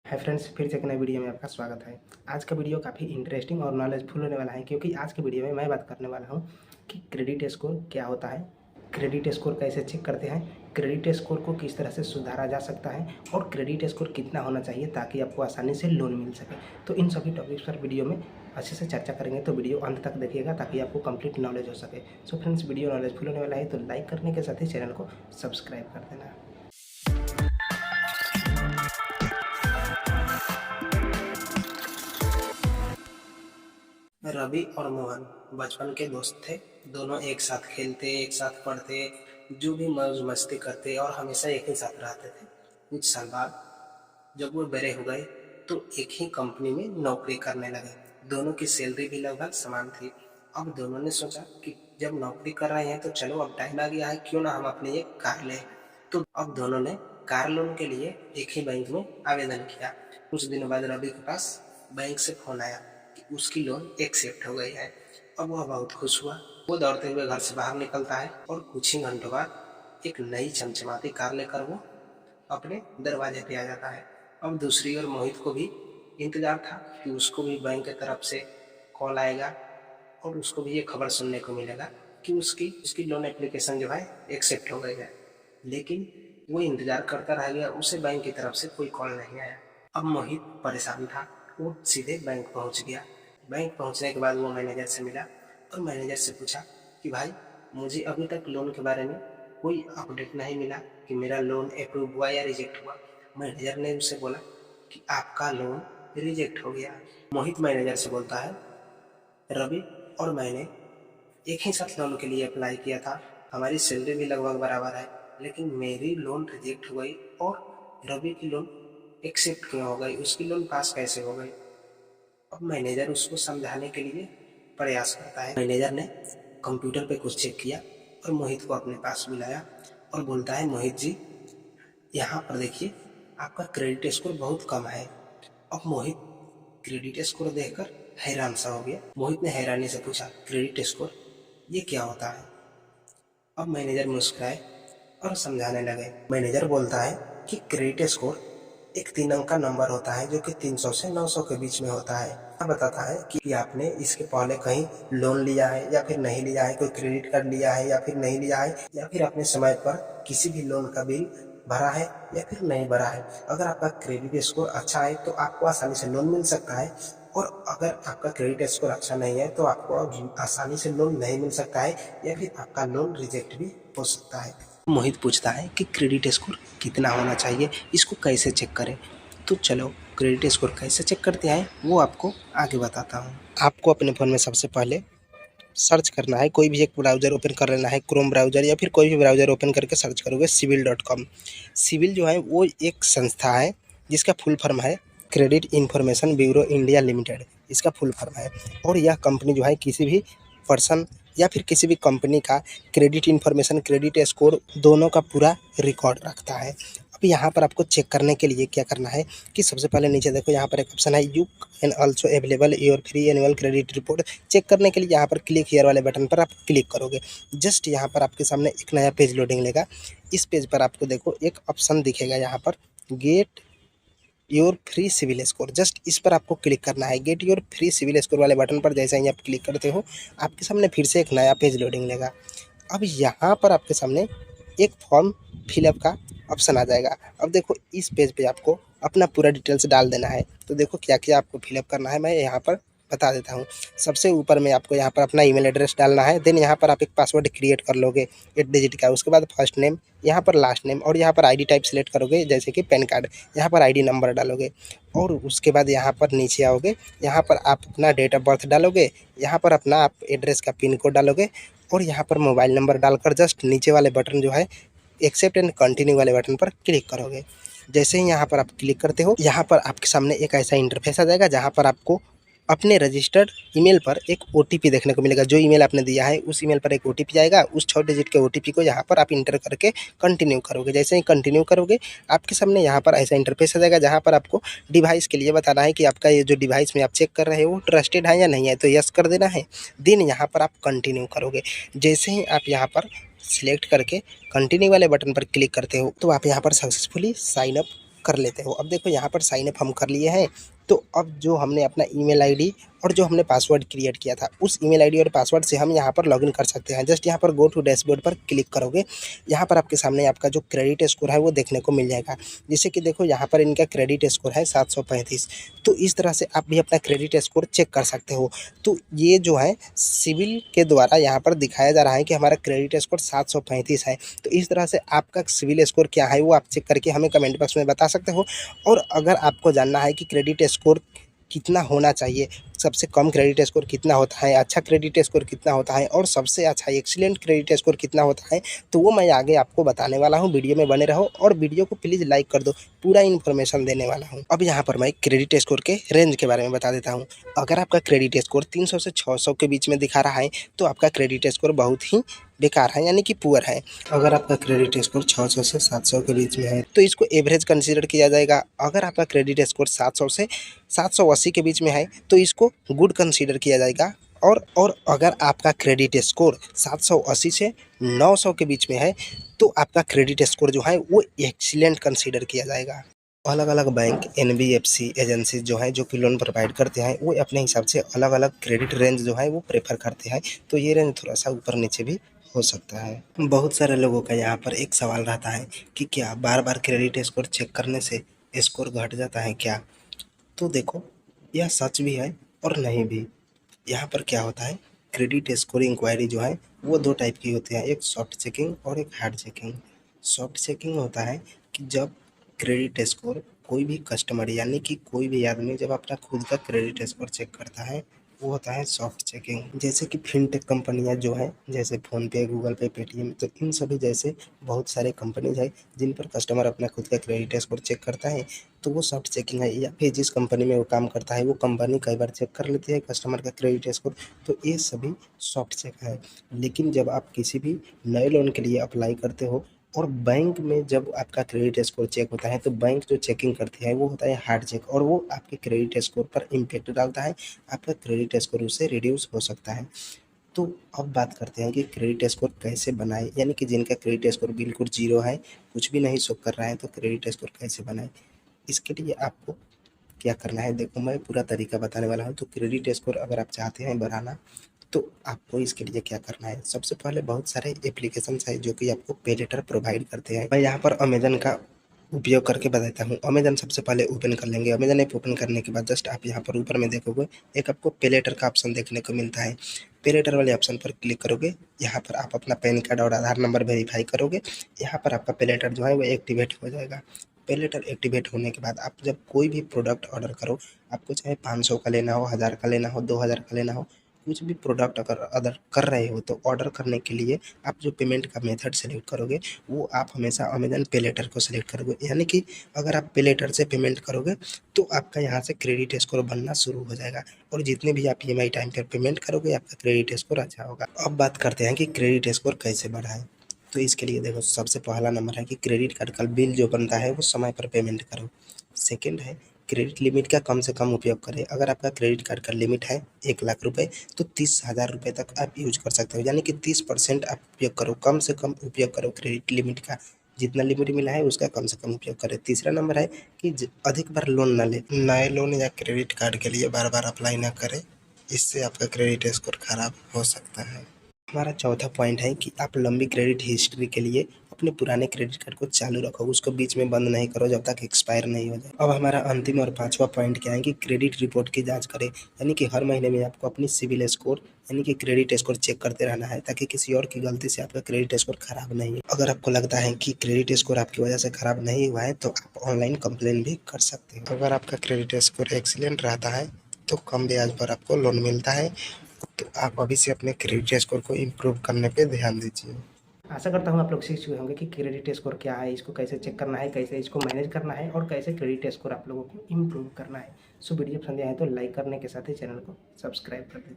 Hi friends, फिर से एक नए वीडियो में आपका स्वागत है। आज का वीडियो काफ़ी इंटरेस्टिंग और नॉलेजफुल होने वाला है, क्योंकि आज के वीडियो में मैं बात करने वाला हूं कि क्रेडिट स्कोर क्या होता है, क्रेडिट स्कोर कैसे चेक करते हैं, क्रेडिट स्कोर को किस तरह से सुधारा जा सकता है और क्रेडिट स्कोर कितना होना चाहिए ताकि आपको आसानी से लोन मिल सके। तो इन सभी टॉपिक्स पर वीडियो में अच्छे से चर्चा करेंगे, तो वीडियो अंत तक देखिएगा ताकि आपको कंप्लीट नॉलेज हो सके। सो फ्रेंड्स, वीडियो नॉलेजफुल होने वाला है तो लाइक करने के साथ ही चैनल को सब्सक्राइब कर देना। रवि और मोहन बचपन के दोस्त थे। दोनों एक साथ खेलते, एक साथ पढ़ते, जो भी मौज मस्ती करते और हमेशा एक ही साथ रहते थे। कुछ साल बाद जब वो बड़े हो गए तो एक ही कंपनी में नौकरी करने लगे। दोनों की सैलरी भी लगभग समान थी। अब दोनों ने सोचा कि जब नौकरी कर रहे हैं तो चलो अब टाइम आ गया है, क्यों ना हम अपनी एक कार लें। तो अब दोनों ने कार लोन के लिए एक ही बैंक में आवेदन किया। कुछ दिनों बाद रवि के पास बैंक से फोन आया कि उसकी लोन एक्सेप्ट हो गई है। अब वह बहुत खुश हुआ। वो दौड़ते हुए घर से बाहर निकलता है और कुछ ही घंटों बाद एक नई चमचमाती कार लेकर वो अपने दरवाजे पे आ जाता है। अब दूसरी ओर मोहित को भी इंतजार था कि उसको भी बैंक की तरफ से कॉल आएगा और उसको भी ये खबर सुनने को मिलेगा कि उसकी उसकी लोन एप्लीकेशन जो है एक्सेप्ट हो गई है। लेकिन वो इंतजार करता रह गया, उसे बैंक की तरफ से कोई कॉल नहीं आया। अब मोहित परेशान था। वो सीधे बैंक पहुंच गया। बैंक पहुंचने के बाद वो मैनेजर से मिला और मैनेजर से पूछा कि भाई, मुझे अभी तक लोन के बारे में कोई अपडेट नहीं मिला कि मेरा लोन अप्रूव हुआ या रिजेक्ट हुआ। मैनेजर ने उसे बोला कि आपका लोन रिजेक्ट हो गया। मोहित मैनेजर से बोलता है, रवि और मैंने एक ही साथ लोन के लिए अप्लाई किया था, हमारी सैलरी भी लगभग बराबर है, लेकिन मेरी लोन रिजेक्ट हो गई और रवि की लोन एक्सेप्ट क्यों हो गई, उसकी लोन पास कैसे हो गई। अब मैनेजर उसको समझाने के लिए प्रयास करता है। मैनेजर ने कंप्यूटर पे कुछ चेक किया और मोहित को अपने पास बुलाया और बोलता है, मोहित जी, यहाँ पर देखिए, आपका क्रेडिट स्कोर बहुत कम है। अब मोहित क्रेडिट स्कोर देखकर हैरान सा हो गया। मोहित ने हैरानी से पूछा, क्रेडिट स्कोर, ये क्या होता है। अब मैनेजर मुस्कुराए और समझाने लगे। मैनेजर बोलता है कि क्रेडिट स्कोर एक 3 अंक का नंबर होता है जो कि 300 से 900 के बीच में होता है। यह बताता है कि आपने इसके पहले कहीं लोन लिया है या फिर नहीं लिया है, कोई क्रेडिट कार्ड लिया है या फिर नहीं लिया है, या फिर आपने समय पर किसी भी लोन का बिल भरा है या फिर नहीं भरा है। अगर आपका क्रेडिट स्कोर अच्छा है तो आपको आसानी से लोन मिल सकता है, और अगर आपका क्रेडिट स्कोर अच्छा नहीं है तो आपको आसानी से लोन नहीं मिल सकता है या फिर आपका लोन रिजेक्ट भी हो सकता है। मोहित पूछता है कि क्रेडिट स्कोर कितना होना चाहिए, इसको कैसे चेक करें। तो चलो क्रेडिट स्कोर कैसे चेक करते हैं वो आपको आगे बताता हूँ। आपको अपने फ़ोन में सबसे पहले सर्च करना है, कोई भी एक ब्राउज़र ओपन कर लेना है, क्रोम ब्राउज़र या फिर कोई भी ब्राउज़र ओपन करके सर्च करोगे सिविल.com। सिविल जो है वो एक संस्था है जिसका फुल फॉर्म है credit information bureau India limited, इसका फुल फॉर्म है। और यह कंपनी जो है किसी भी पर्सन या फिर किसी भी कंपनी का क्रेडिट इन्फॉर्मेशन, क्रेडिट स्कोर दोनों का पूरा रिकॉर्ड रखता है। अब यहाँ पर आपको चेक करने के लिए क्या करना है कि सबसे पहले नीचे देखो, यहाँ पर एक ऑप्शन है, you can also available your free annual credit report. Check करने के लिए यहाँ पर क्लिक हियर वाले बटन पर आप क्लिक करोगे। जस्ट यहाँ पर आपके सामने एक नया पेज लोडिंग लेगा। इस पेज पर आपको देखो एक ऑप्शन दिखेगा, यहाँ पर get your free CIBIL score. Just इस पर आपको क्लिक करना है। Get your free CIBIL score वाले बटन पर जैसे ही आप क्लिक करते हो, आपके सामने फिर से एक नया पेज लोडिंग लेगा। अब यहाँ पर आपके सामने एक फॉर्म फिलअप का ऑप्शन आ जाएगा। अब देखो इस पेज पे आपको अपना पूरा डिटेल्स डाल देना है। तो देखो क्या क्या आपको फिलअप करना है, मैं यहाँ पर बता देता हूँ। सबसे ऊपर में आपको यहाँ पर अपना ईमेल एड्रेस डालना है। देन यहाँ पर आप एक पासवर्ड क्रिएट कर लोगे 8 डिजिट का। उसके बाद फर्स्ट नेम, यहाँ पर लास्ट नेम, और यहाँ पर आईडी टाइप सेलेक्ट करोगे जैसे कि पैन कार्ड। यहाँ पर आईडी नंबर डालोगे और उसके बाद यहाँ पर नीचे आओगे, यहाँ पर आप अपना डेट ऑफ बर्थ डालोगे, यहाँ पर अपना आप एड्रेस का पिन कोड डालोगे और यहाँ पर मोबाइल नंबर डालकर जस्ट नीचे वाले बटन जो है एक्सेप्ट एंड कंटिन्यू वाले बटन पर क्लिक करोगे। जैसे ही यहाँ पर आप क्लिक करते हो, यहाँ पर आपके सामने एक ऐसा इंटरफेस आ जाएगा जहाँ पर आपको अपने रजिस्टर्ड ईमेल पर एक ओटीपी देखने को मिलेगा। जो ईमेल आपने दिया है उस ईमेल पर एक ओटीपी आएगा। उस 6 डिजिट के ओटीपी को यहाँ पर आप इंटर करके कंटिन्यू करोगे। जैसे ही कंटिन्यू करोगे, आपके सामने यहाँ पर ऐसा इंटरफेस आ जाएगा जहाँ पर आपको डिवाइस के लिए बताना है कि आपका ये जो डिवाइस में आप चेक कर रहे हो वो ट्रस्टेड है या नहीं है, तो यस कर देना है। देन यहाँ पर आप कंटिन्यू करोगे। जैसे ही आप यहाँ पर सिलेक्ट करके कंटिन्यू वाले बटन पर क्लिक करते हो तो आप यहाँ पर सक्सेसफुली साइन अप कर लेते हो। अब देखो यहाँ पर साइन अप हम कर लिए हैं, तो अब जो हमने अपना ईमेल आईडी और जो हमने पासवर्ड क्रिएट किया था, उस ईमेल आईडी और पासवर्ड से हम यहाँ पर लॉगिन कर सकते हैं। जस्ट यहाँ पर गो टू डैशबोर्ड पर क्लिक करोगे, यहाँ पर आपके सामने आपका जो क्रेडिट स्कोर है वो देखने को मिल जाएगा। जैसे कि देखो यहाँ पर इनका क्रेडिट स्कोर है 735। तो इस तरह से आप भी अपना क्रेडिट स्कोर चेक कर सकते हो। तो ये जो है सिविल के द्वारा यहाँ पर दिखाया जा रहा है कि हमारा क्रेडिट स्कोर 735 है। तो इस तरह से आपका सिविल स्कोर क्या है वो आप चेक करके हमें कमेंट बॉक्स में बता सकते हो। और अगर आपको जानना है कि क्रेडिट स्कोर कितना होना चाहिए, सबसे कम क्रेडिट स्कोर कितना होता है, अच्छा क्रेडिट स्कोर कितना होता है और सबसे अच्छा एक्सीलेंट क्रेडिट स्कोर कितना होता है, तो वो मैं आगे आपको बताने वाला हूँ। वीडियो में बने रहो और वीडियो को प्लीज़ लाइक कर दो, पूरा इन्फॉर्मेशन देने वाला हूँ। अब यहाँ पर मैं क्रेडिट स्कोर के रेंज के बारे में बता देता हूँ। अगर आपका क्रेडिट स्कोर 300 से 600 के बीच में दिखा रहा है तो आपका क्रेडिट स्कोर बहुत ही बेकार है, यानी कि पुअर है। अगर आपका क्रेडिट स्कोर 600 से 700 के बीच में है तो इसको एवरेज कंसीडर किया जाएगा। अगर आपका क्रेडिट स्कोर 700 से 780 के बीच में है तो इसको गुड कंसीडर किया जाएगा। और अगर आपका क्रेडिट स्कोर 780 से 900 के बीच में है तो आपका क्रेडिट स्कोर जो है वो एक्सीलेंट कंसीडर किया जाएगा। अलग अलग बैंक, एनबीएफसी एजेंसी जो है जो कि लोन प्रोवाइड करते हैं, वो अपने हिसाब से अलग अलग क्रेडिट रेंज जो है वो प्रेफर करते हैं। तो ये रेंज थोड़ा सा ऊपर नीचे भी हो सकता है। बहुत सारे लोगों का यहाँ पर एक सवाल रहता है कि क्या बार बार क्रेडिट स्कोर चेक करने से स्कोर घट जाता है क्या? तो देखो, यह सच भी है और नहीं भी। यहाँ पर क्या होता है, क्रेडिट स्कोर इंक्वायरी जो है वो दो टाइप की होती है, एक सॉफ्ट चेकिंग और एक हार्ड चेकिंग। सॉफ्ट चेकिंग होता है कि जब क्रेडिट स्कोर कोई भी कस्टमर यानी कि कोई भी आदमी जब अपना खुद का क्रेडिट स्कोर चेक करता है, वो होता है सॉफ्ट चेकिंग। जैसे कि फिनटेक कंपनियां जो हैं, जैसे फ़ोनपे, गूगल पे, पेटीएम, तो इन सभी जैसे बहुत सारे कंपनीज है जिन पर कस्टमर अपना खुद का क्रेडिट स्कोर चेक करता है, तो वो सॉफ्ट चेकिंग है। या फिर जिस कंपनी में वो काम करता है वो कंपनी कई बार चेक कर लेती है कस्टमर का क्रेडिट स्कोर, तो ये सभी सॉफ्ट चेक है। लेकिन जब आप किसी भी नए लोन के लिए अप्लाई करते हो और बैंक में जब आपका क्रेडिट स्कोर चेक होता है, तो बैंक जो चेकिंग करती है वो होता है हार्ड चेक, और वो आपके क्रेडिट स्कोर पर इम्पैक्ट डालता है। आपका क्रेडिट स्कोर उससे रिड्यूस हो सकता है। तो अब बात करते हैं कि क्रेडिट स्कोर कैसे बनाएं, यानी कि जिनका क्रेडिट स्कोर बिल्कुल जीरो है, कुछ भी नहीं शो कर रहा है, तो क्रेडिट स्कोर कैसे बनाएं। इसके लिए आपको क्या करना है, देखो मैं पूरा तरीका बताने वाला हूँ। तो क्रेडिट स्कोर अगर आप चाहते हैं बढ़ाना, तो आपको इसके लिए क्या करना है, सबसे पहले बहुत सारे एप्लीकेशंस है जो कि आपको पे लेटर प्रोवाइड करते हैं। मैं यहाँ पर अमेजन का उपयोग करके बताता हूँ। अमेजन सबसे पहले ओपन कर लेंगे। अमेजन ऐप ओपन करने के बाद जस्ट आप यहाँ पर ऊपर में देखोगे, एक आपको पे लेटर का ऑप्शन देखने को मिलता है। पे लेटर वाले ऑप्शन पर क्लिक करोगे, यहाँ पर आप अपना पैन कार्ड और आधार नंबर वेरीफाई करोगे। यहाँ पर आपका पे लेटर जो है वो एक्टिवेट हो जाएगा। पे लेटर एक्टिवेट होने के बाद आप जब कोई भी प्रोडक्ट ऑर्डर करो, आपको चाहे 500 का लेना हो, 1000 का लेना हो, 2000 का लेना हो, कुछ भी प्रोडक्ट अगर ऑर्डर कर रहे हो, तो ऑर्डर करने के लिए आप जो पेमेंट का मेथड सेलेक्ट करोगे, वो आप हमेशा अमेजन पे लेटर को सेलेक्ट करोगे। यानी कि अगर आप पे लेटर से पेमेंट करोगे तो आपका यहाँ से क्रेडिट स्कोर बनना शुरू हो जाएगा, और जितने भी आप ईएमआई टाइम पर पेमेंट करोगे आपका क्रेडिट स्कोर अच्छा होगा। अब बात करते हैं कि क्रेडिट स्कोर कैसे बढ़ाएं। तो इसके लिए देखो, सबसे पहला नंबर है कि क्रेडिट कार्ड का बिल जो बनता है वो समय पर पेमेंट करो। सेकंड है क्रेडिट लिमिट का कम से कम उपयोग करें। अगर आपका क्रेडिट कार्ड का लिमिट है 1,00,000 रुपये, तो 30,000 रुपये तक आप यूज कर सकते हो, यानी कि 30% आप उपयोग करो, कम से कम उपयोग करो क्रेडिट लिमिट का। जितना लिमिट मिला है उसका कम से कम उपयोग करें। तीसरा नंबर है कि अधिक बार लोन ना ले। नए लोन या क्रेडिट कार्ड के लिए बार बार अप्लाई ना करें, इससे आपका क्रेडिट स्कोर खराब हो सकता है। हमारा चौथा पॉइंट है कि आप लंबी क्रेडिट हिस्ट्री के लिए अपने पुराने क्रेडिट कार्ड को चालू रखो, उसको बीच में बंद नहीं करो जब तक एक्सपायर नहीं हो जाए। अब हमारा अंतिम और पांचवा पॉइंट क्या है कि क्रेडिट रिपोर्ट की जांच करें, यानी कि हर महीने में आपको अपनी सिविल स्कोर यानी कि क्रेडिट स्कोर चेक करते रहना है, ताकि किसी और की गलती से आपका क्रेडिट स्कोर खराब नहीं हो। अगर आपको लगता है कि क्रेडिट स्कोर आपकी वजह से खराब नहीं हुआ है, तो आप ऑनलाइन कंप्लेन भी कर सकते हैं। अगर आपका क्रेडिट स्कोर एक्सीलेंट रहता है तो कम ब्याज पर आपको लोन मिलता है। तो आप अभी से अपने क्रेडिट स्कोर को इम्प्रूव करने पे ध्यान दीजिए। आशा करता हूँ आप लोग सीख चुके होंगे कि क्रेडिट स्कोर क्या है, इसको कैसे चेक करना है, कैसे इसको मैनेज करना है और कैसे क्रेडिट स्कोर आप लोगों को इम्प्रूव करना है। सो वीडियो पसंद आए तो लाइक करने के साथ ही चैनल को सब्सक्राइब कर दीजिए।